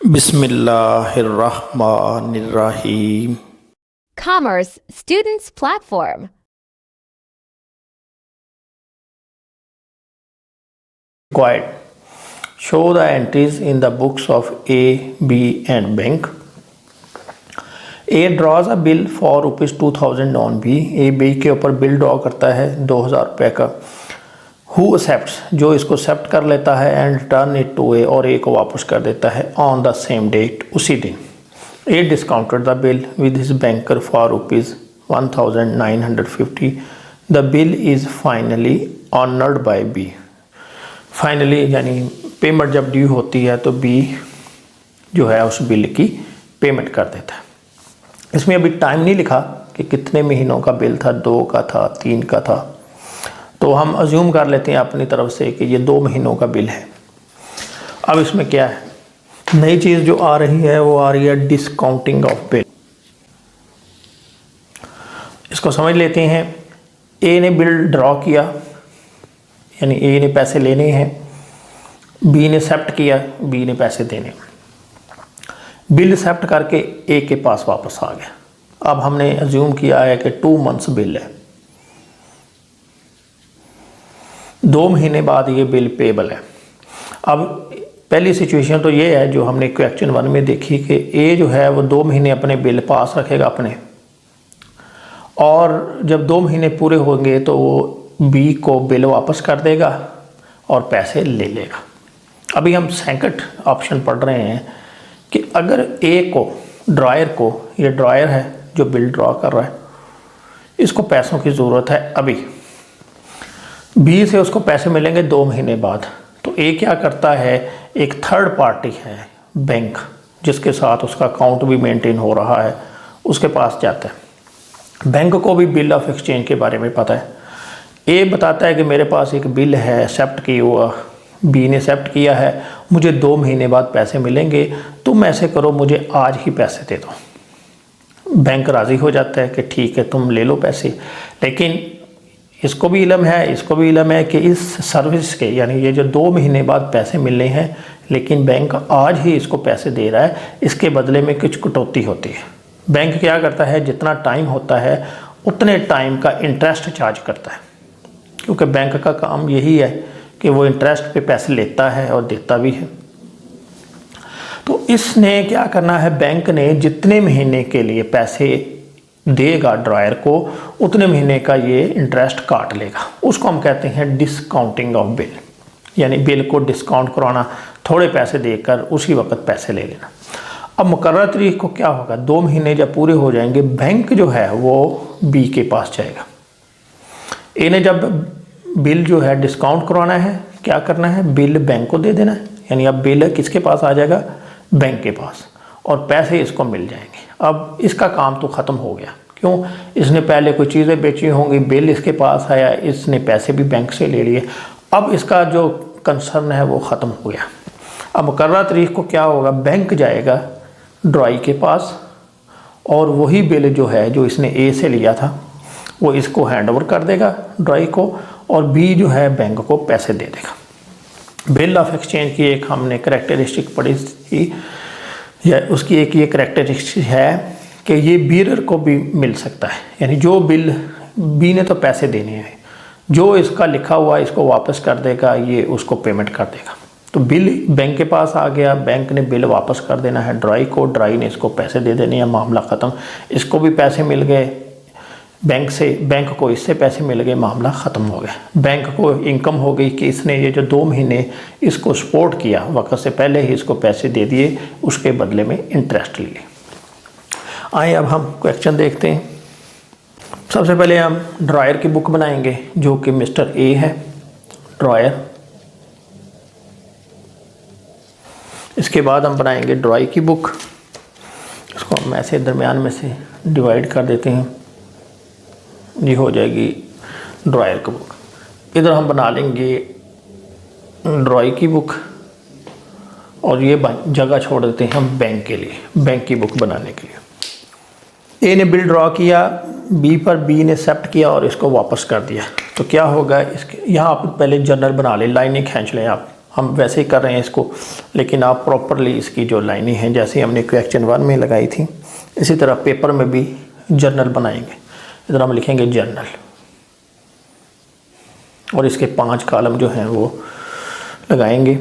Bismillahirrahmanirrahim. Commerce Students Platform. Required. Show the entries in the books of A, B and bank. A draws a bill for ₹2000 on B. A B के ऊपर bill draw करता है 2000 रुपये का. Who accepts, जो इसको accept कर लेता है एंड रिटर्न इट टू ए, और ए को वापस कर देता है ऑन द सेम डेट, उसी दिन. A discounted the bill with his banker for ₹1950. The bill is finally honoured by B. Finally यानी पेमेंट जब ड्यू होती है तो बी जो है उस बिल की पेमेंट कर देता है. इसमें अभी टाइम नहीं लिखा कि कितने महीनों का बिल था, 2 का था, 3 का था, तो हम अज्यूम कर लेते हैं अपनी तरफ से कि ये 2 महीनों का बिल है. अब इसमें क्या है, नई चीज़ जो आ रही है वो आ रही है डिस्काउंटिंग ऑफ बिल. इसको समझ लेते हैं. ए ने बिल ड्रॉ किया यानी ए ने पैसे लेने हैं, बी ने एक्सेप्ट किया, बी ने पैसे देने. बिल एक्सेप्ट करके ए के पास वापस आ गया. अब हमने अज्यूम किया है कि 2 मंथ्स बिल है, 2 महीने बाद ये बिल पेबल है. अब पहली सिचुएशन तो ये है जो हमने क्वेश्चन 1 में देखी कि ए जो है वो 2 महीने अपने बिल पास रखेगा अपने, और जब 2 महीने पूरे होंगे तो वो बी को बिल वापस कर देगा और पैसे ले लेगा. अभी हम सेकंड ऑप्शन पढ़ रहे हैं कि अगर ए को ड्रायर को, ये ड्रायर है जो बिल ड्रॉ कर रहा है, इसको पैसों की ज़रूरत है अभी, बी से उसको पैसे मिलेंगे 2 महीने बाद, तो ए क्या करता है, एक थर्ड पार्टी है बैंक जिसके साथ उसका अकाउंट भी मेंटेन हो रहा है, उसके पास जाता है. बैंक को भी बिल ऑफ एक्सचेंज के बारे में पता है. ए बताता है कि मेरे पास एक बिल है एक्सेप्ट किया हुआ, बी ने एक्सेप्ट किया है, मुझे 2 महीने बाद पैसे मिलेंगे, तुम ऐसे करो मुझे आज ही पैसे दे दो. बैंक राज़ी हो जाता है कि ठीक है तुम ले लो पैसे. लेकिन इसको भी इल्म है, इसको भी इल्म है कि इस सर्विस के यानी ये जो 2 महीने बाद पैसे मिलने हैं, लेकिन बैंक आज ही इसको पैसे दे रहा है, इसके बदले में कुछ कटौती होती है. बैंक क्या करता है, जितना टाइम होता है उतने टाइम का इंटरेस्ट चार्ज करता है, क्योंकि बैंक का काम यही है कि वो इंटरेस्ट पे पैसे लेता है और देता भी है. तो इसने क्या करना है, बैंक ने जितने महीने के लिए पैसे देगा ड्रायर को, उतने महीने का ये इंटरेस्ट काट लेगा. उसको हम कहते हैं डिस्काउंटिंग ऑफ बिल, यानी बिल को डिस्काउंट कराना, थोड़े पैसे देकर उसी वक्त पैसे ले लेना. अब मुकर्रर तारीख को क्या होगा, 2 महीने जब पूरे हो जाएंगे, बैंक जो है वो बी के पास जाएगा. ए ने जब बिल जो है डिस्काउंट करवाना है, क्या करना है, बिल बैंक को दे देना है, यानी अब बिल किसके पास आ जाएगा, बैंक के पास, और पैसे इसको मिल जाएंगे. अब इसका काम तो ख़त्म हो गया. क्यों, इसने पहले कोई चीज़ें बेची होंगी, बिल इसके पास आया, इसने पैसे भी बैंक से ले लिए, अब इसका जो कंसर्न है वो ख़त्म हो गया. अब मुकर्रर तारीख को क्या होगा, बैंक जाएगा ड्राई के पास और वही बिल जो है जो इसने ए से लिया था वो इसको हैंड ओवर कर देगा ड्राई को, और बी जो है बैंक को पैसे दे देगा. बिल ऑफ एक्सचेंज की एक हमने करैक्टरिस्टिक पढ़ी थी, या उसकी एक ये करैक्टरिस्टिक है कि ये बीरर को भी मिल सकता है, यानी जो बिल बी ने तो पैसे देने हैं, जो इसका लिखा हुआ इसको वापस कर देगा, ये उसको पेमेंट कर देगा. तो बिल बैंक के पास आ गया, बैंक ने बिल वापस कर देना है ड्राई को, ड्राई ने इसको पैसे दे देने हैं, मामला ख़त्म. इसको भी पैसे मिल गए बैंक से, बैंक को इससे पैसे मिल गए, मामला ख़त्म हो गया. बैंक को इनकम हो गई कि इसने ये जो 2 महीने इसको सपोर्ट किया, वक्त से पहले ही इसको पैसे दे दिए, उसके बदले में इंटरेस्ट लिए. आए अब हम क्वेश्चन देखते हैं. सबसे पहले हम ड्रायर की बुक बनाएंगे जो कि मिस्टर ए है, ड्रायर. इसके बाद हम बनाएंगे ड्राई की बुक. इसको हम ऐसे दरमियान में से डिवाइड कर देते हैं, ये हो जाएगी ड्रायर की बुक. इधर हम बना लेंगे ड्राई की बुक, और ये जगह छोड़ देते हैं हम बैंक के लिए, बैंक की बुक बनाने के लिए. ए ने बिल ड्रॉ किया बी पर, बी ने एक्सेप्ट किया और इसको वापस कर दिया. तो क्या होगा, इसके यहाँ आप पहले जर्नल बना लें, लाइनें खींच लें आप हम वैसे ही कर रहे हैं इसको, लेकिन आप प्रॉपरली इसकी जो लाइनें हैं जैसे हमने क्वेश्चन 1 में लगाई थी, इसी तरह पेपर में भी जर्नल बनाएंगे। इधर हम लिखेंगे जर्नल, और इसके 5 कॉलम जो हैं वो लगाएंगे।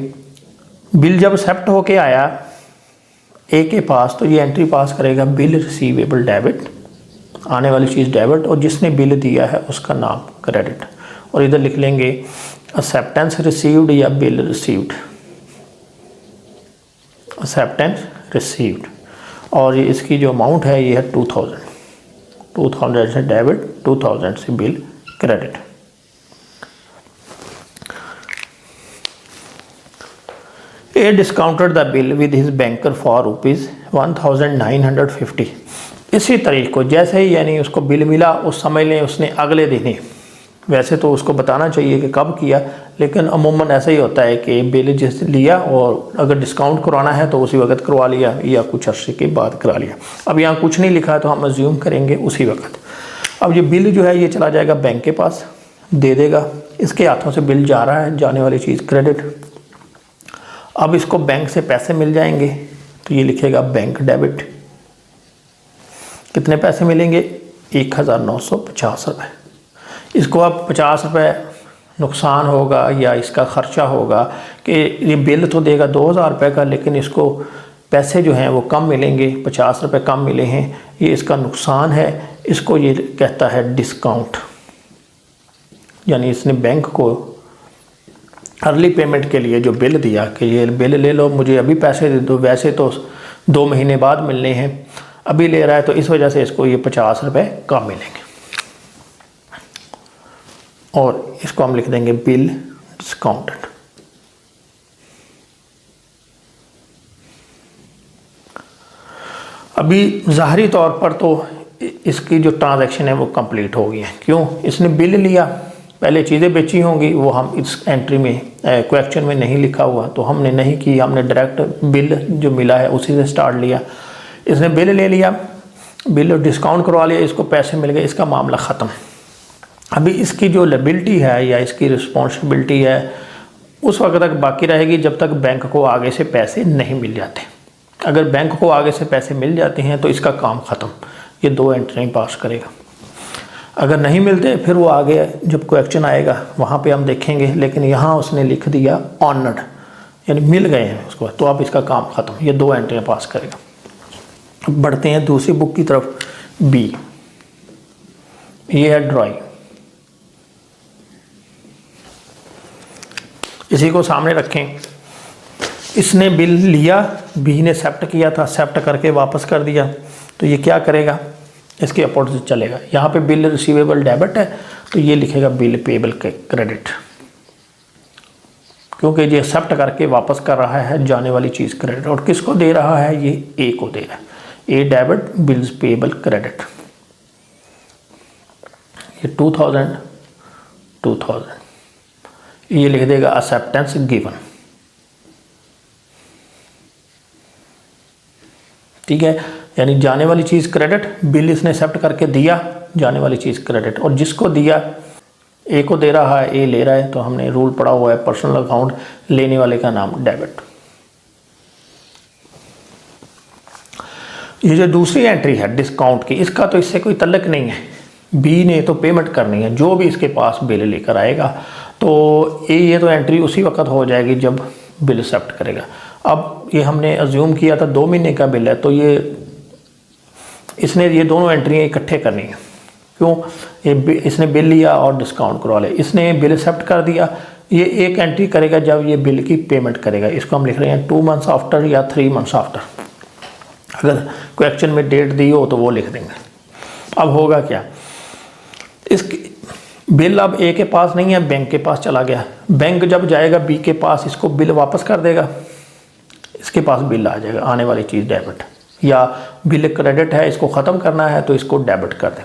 बिल जब एक्सेप्ट होके आया ए के पास, तो ये एंट्री पास करेगा बिल रिसीवेबल डेबिट, आने वाली चीज़ डेबिट, और जिसने बिल दिया है उसका नाम क्रेडिट। और इधर लिख लेंगे एक्सेप्टेंस रिसीव्ड या बिल रिसीव्ड, एक्सेप्टेंस रिसीव्ड। और ये इसकी जो अमाउंट है ये है 2000 से डेबिट, 2000 से bill credit. A discounted the bill with his banker for ₹1950। इसी तरीके को जैसे ही यानी उसको बिल मिला उस समझ लें उसने अगले दिन ही, वैसे तो उसको बताना चाहिए कि कब किया, लेकिन अमूमन ऐसा ही होता है कि बिल जिस लिया और अगर डिस्काउंट करवाना है तो उसी वक्त करवा लिया या कुछ अर्से के बाद करा लिया। अब यहाँ कुछ नहीं लिखा है तो हम अज्यूम करेंगे उसी वक्त। अब ये बिल जो है ये चला जाएगा बैंक के पास, दे देगा, इसके हाथों से बिल जा रहा है, जाने वाली चीज़ क्रेडिट। अब इसको बैंक से पैसे मिल जाएंगे तो ये लिखेगा बैंक डेबिट। कितने पैसे मिलेंगे? 1950 रुपये। इसको अब 50 रुपये नुकसान होगा या इसका ख़र्चा होगा कि ये बिल तो देगा 2000 रुपये का, लेकिन इसको पैसे जो हैं वो कम मिलेंगे, 50 रुपये कम मिले हैं, ये इसका नुकसान है। इसको ये कहता है डिस्काउंट, यानी इसने बैंक को अर्ली पेमेंट के लिए जो बिल दिया कि ये बिल ले लो, मुझे अभी पैसे दे दो, वैसे तो 2 महीने बाद मिलने हैं, अभी ले रहा है, तो इस वजह से इसको ये 50 रुपये कम मिलेंगे। और इसको हम लिख देंगे बिल डिस्काउंटेड। अभी ज़ाहरी तौर पर तो इसकी जो ट्रांजैक्शन है वो कंप्लीट हो गई है। क्यों? इसने बिल लिया, पहले चीज़ें बेची होंगी, वो हम इस एंट्री में क्वेश्चन में नहीं लिखा हुआ तो हमने नहीं की, हमने डायरेक्ट बिल जो मिला है उसी से स्टार्ट लिया। इसने बिल ले लिया, बिल डिस्काउंट करवा लिया, इसको पैसे मिल गए, इसका मामला ख़त्म। अभी इसकी जो लायबिलिटी है या इसकी रिस्पॉन्सिबिलिटी है उस वक्त तक बाकी रहेगी जब तक बैंक को आगे से पैसे नहीं मिल जाते। अगर बैंक को आगे से पैसे मिल जाते हैं तो इसका काम ख़त्म, ये 2 एंट्री पास करेगा। अगर नहीं मिलते फिर वो आगे जब क्वेश्चन आएगा वहाँ पे हम देखेंगे, लेकिन यहाँ उसने लिख दिया ऑनर्ड, यानी मिल गए हैं उसको, तो अब इसका काम ख़त्म, ये 2 एंट्रियाँ पास करेगा। अब बढ़ते हैं दूसरी बुक की तरफ। बी, ये है ड्राइंग। इसी को सामने रखें, इसने बिल लिया, बी ने एक्सेप्ट किया था, एक्सेप्ट करके वापस कर दिया, तो ये क्या करेगा? इसके अपोजिट चलेगा। यहाँ पे बिल रिसीवेबल डेबिट है तो ये लिखेगा बिल पेएबल क्रेडिट, क्योंकि ये एक्सेप्ट करके वापस कर रहा है जाने वाली चीज़ क्रेडिट। और किसको दे रहा है? ये ए को दे रहा है, ए डेबिट, बिल्स पेएबल क्रेडिट। ये 2000 ये लिख देगा एक्सेप्टेंस गिवन। ठीक है, यानी जाने वाली चीज़ क्रेडिट, बिल इसने एक्सेप्ट करके दिया, जाने वाली चीज़ क्रेडिट। और जिसको दिया ए को दे रहा है, ए ले रहा है, तो हमने रूल पढ़ा हुआ है पर्सनल अकाउंट, लेने वाले का नाम डेबिट। ये जो दूसरी एंट्री है डिस्काउंट की, इसका तो इससे कोई तल्लक नहीं है, बी ने तो पेमेंट करनी है, जो भी इसके पास बिल लेकर आएगा, तो ये तो एंट्री उसी वक्त हो जाएगी जब बिल एक्सेप्ट करेगा। अब ये हमने अज्यूम किया था 2 महीने का बिल है, तो ये इसने ये दोनों एंट्रियाँ इकट्ठे करनी है। क्यों? ये इसने बिल लिया और डिस्काउंट करवा लिया, इसने बिल एक्सेप्ट कर दिया, ये एक एंट्री करेगा जब ये बिल की पेमेंट करेगा। इसको हम लिख रहे हैं 2 मंथ्स आफ्टर या 3 मंथ्स आफ्टर। अगर क्वेश्चन में डेट दी हो तो वो लिख देंगे। अब होगा क्या? इसकी बिल अब ए के पास नहीं है, बैंक के पास चला गया। बैंक जब जाएगा बी के पास, इसको बिल वापस कर देगा, इसके पास बिल आ जाएगा, आने वाली चीज़ डेबिट, या बिल क्रेडिट है, इसको ख़त्म करना है तो इसको डेबिट कर दें।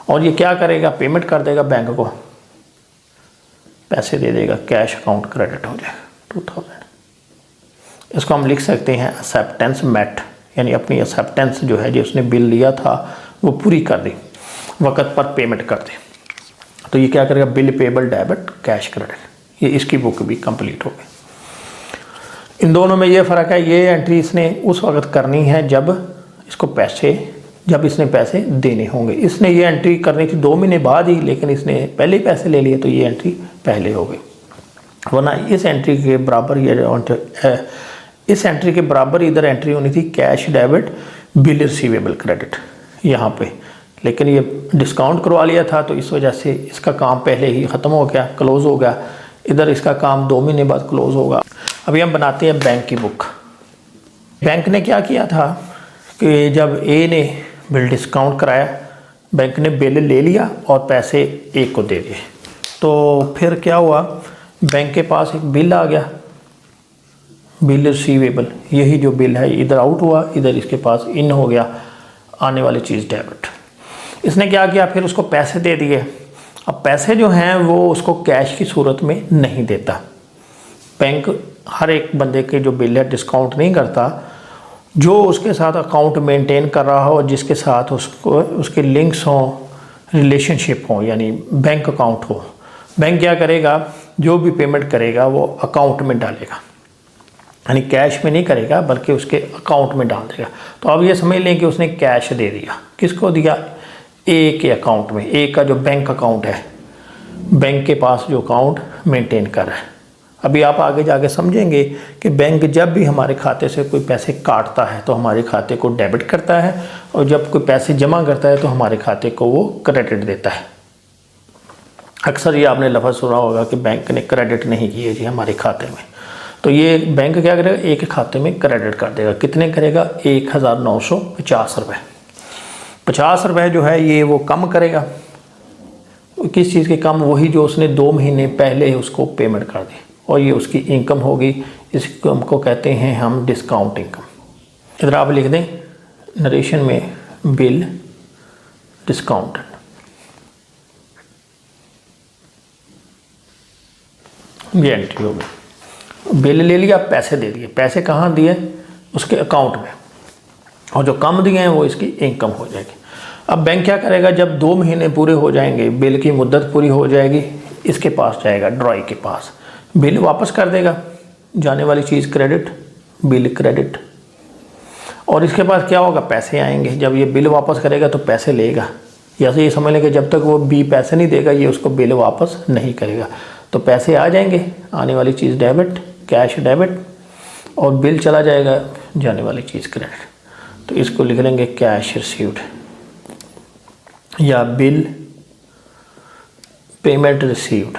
और ये क्या करेगा? पेमेंट कर देगा बैंक को, पैसे दे देगा, कैश अकाउंट क्रेडिट हो जाएगा 2000। इसको हम लिख सकते हैं एक्सेप्टेंस मेट, यानी अपनी एक्सेप्टेंस जो है, जो उसने बिल लिया था वो पूरी कर दी, वक्त पर पेमेंट कर दे। तो ये क्या करेगा? Bill payable debit, cash credit. ये इसकी बुक भी कंप्लीट हो गई। इन दोनों में ये फ़र्क है, ये एंट्री इसने उस वक्त करनी है जब इसने पैसे देने होंगे। इसने ये एंट्री करनी थी 2 महीने बाद ही, लेकिन इसने पहले ही पैसे ले लिए तो ये एंट्री पहले हो गई। वरना इस एंट्री के बराबर इस एंट्री के बराबर इधर एंट्री होनी थी cash debit bill receivable credit यहाँ पे, लेकिन ये डिस्काउंट करवा लिया था तो इस वजह से इसका काम पहले ही ख़त्म हो गया, क्लोज़ हो गया। इधर इसका काम 2 महीने बाद क्लोज़ होगा। अभी हम बनाते हैं बैंक की बुक। बैंक ने क्या किया था कि जब ए ने बिल डिस्काउंट कराया, बैंक ने बिल ले लिया और पैसे ए को दे दिए, तो फिर क्या हुआ, बैंक के पास एक बिल आ गया, बिल रिसीवेबल। यही जो बिल है इधर आउट हुआ, इधर इसके पास इन हो गया, आने वाली चीज़ डेबिट। इसने क्या किया, फिर उसको पैसे दे दिए। अब पैसे जो हैं वो उसको कैश की सूरत में नहीं देता। बैंक हर एक बंदे के जो बिल है डिस्काउंट नहीं करता, जो उसके साथ अकाउंट मेंटेन कर रहा हो, जिसके साथ उसके लिंक्स हों, रिलेशनशिप हो, यानी बैंक अकाउंट हो, बैंक क्या करेगा, जो भी पेमेंट करेगा वो अकाउंट में डालेगा, यानी कैश में नहीं करेगा बल्कि उसके अकाउंट में डाल देगा। तो अब ये समझ लें कि उसने कैश दे दिया, किसको दिया, ए के अकाउंट में। ए का जो बैंक अकाउंट है, बैंक के पास जो अकाउंट मेंटेन कर रहा है। अभी आप आगे जाके समझेंगे कि बैंक जब भी हमारे खाते से कोई पैसे काटता है तो हमारे खाते को डेबिट करता है, और जब कोई पैसे जमा करता है तो हमारे खाते को वो क्रेडिट देता है। अक्सर ये आपने लफ्ज़ सुना होगा कि बैंक ने क्रेडिट नहीं किए जी हमारे खाते में, तो ये बैंक क्या करेगा, एक खाते में क्रेडिट कर देगा। कितने करेगा, 1950 रुपये। 50 रुपये जो है ये वो कम करेगा। किस चीज़ के कम, वही जो उसने 2 महीने पहले उसको पेमेंट कर दी, और ये उसकी इनकम होगी। इस इनकम को कहते हैं हम डिस्काउंट इनकम। इधर आप लिख दें नरेशन में बिल डिस्काउंट। ये एंट्री होगी, बिल ले लिया, पैसे दे दिए। पैसे कहाँ दिए, उसके अकाउंट में, और जो कम दिए हैं वो इसकी इनकम हो जाएगी। अब बैंक क्या करेगा, जब 2 महीने पूरे हो जाएंगे, बिल की मुद्दत पूरी हो जाएगी, इसके पास जाएगा, ड्रॉई के पास, बिल वापस कर देगा। जाने वाली चीज़ क्रेडिट, बिल क्रेडिट। और इसके पास क्या होगा, पैसे आएंगे। जब ये बिल वापस करेगा तो पैसे लेगा। या तो ये समझ लें कि जब तक वो बी पैसे नहीं देगा ये उसको बिल वापस नहीं करेगा। तो पैसे आ जाएंगे, आने वाली चीज़ डेबिट, कैश डेबिट, और बिल चला जाएगा, जाने वाली चीज़ क्रेडिट। तो इसको लिख लेंगे कैश रिसीव्ड या बिल पेमेंट रिसीव्ड।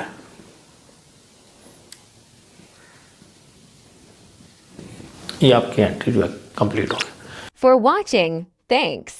ये आपकी एंट्री जो है कंप्लीट हो गई। For watching, thanks.